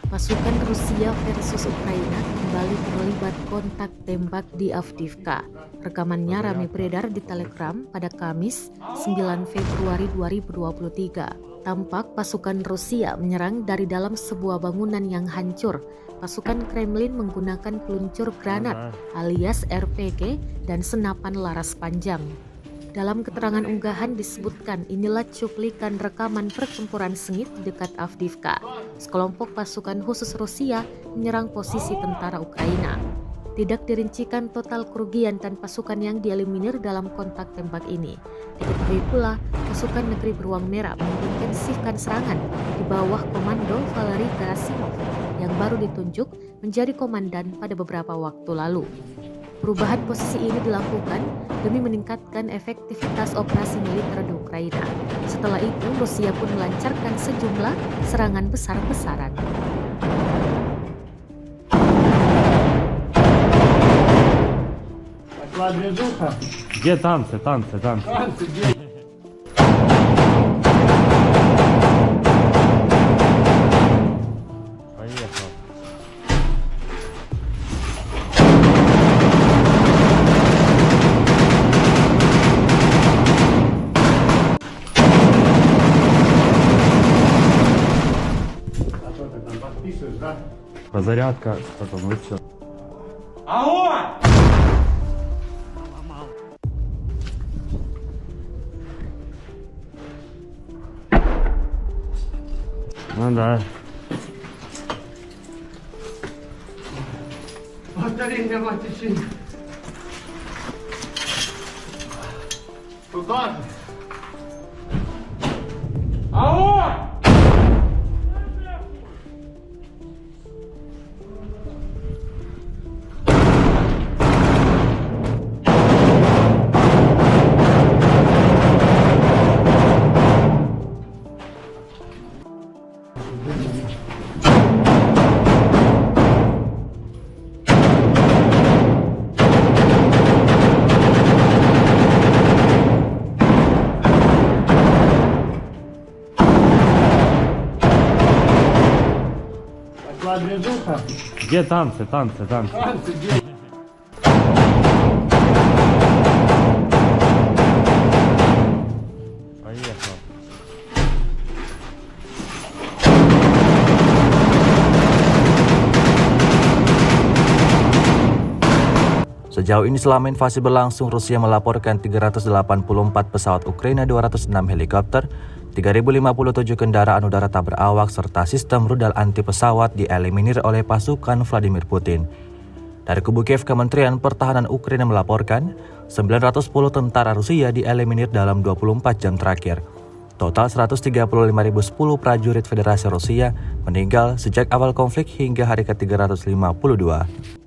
Pasukan Rusia versus Ukraina kembali terlibat kontak tembak di Avdiivka. Rekamannya ramai beredar di Telegram pada Kamis 9 Februari 2023. Tampak pasukan Rusia menyerang dari dalam sebuah bangunan yang hancur. Pasukan Kremlin menggunakan peluncur granat alias RPG dan senapan laras panjang. Dalam keterangan unggahan disebutkan inilah cuplikan rekaman pertempuran sengit dekat Avdiivka. Sekelompok pasukan khusus Rusia menyerang posisi tentara Ukraina. Tidak dirincikan total kerugian dan pasukan yang dieliminir dalam kontak tembak ini. Diketahui pula, pasukan negeri beruang merah mengintensifkan serangan di bawah komando Valery Gerasimov yang baru ditunjuk menjadi komandan pada beberapa waktu lalu. Perubahan posisi ini dilakukan demi meningkatkan efektivitas operasi militer di Ukraina. Setelah itu, Rusia pun melancarkan sejumlah serangan besar-besaran. Где танцы? Поехал. Разрядка, потом ну все. Огонь! Ну да. Повторение матери. Туда же. Огонь! Движуха. Где танцы? Танцы где? Поехал. Sejauh ini selama invasi berlangsung, Rusia melaporkan 384 pesawat Ukraina, 206 helikopter, 3.057 kendaraan udara tak berawak, serta sistem rudal anti pesawat dieliminir oleh pasukan Vladimir Putin. Dari kubu Kiev, Kementerian Pertahanan Ukraina melaporkan 910 tentara Rusia dieliminir dalam 24 jam terakhir. Total 135.010 prajurit Federasi Rusia meninggal sejak awal konflik hingga hari ke-352.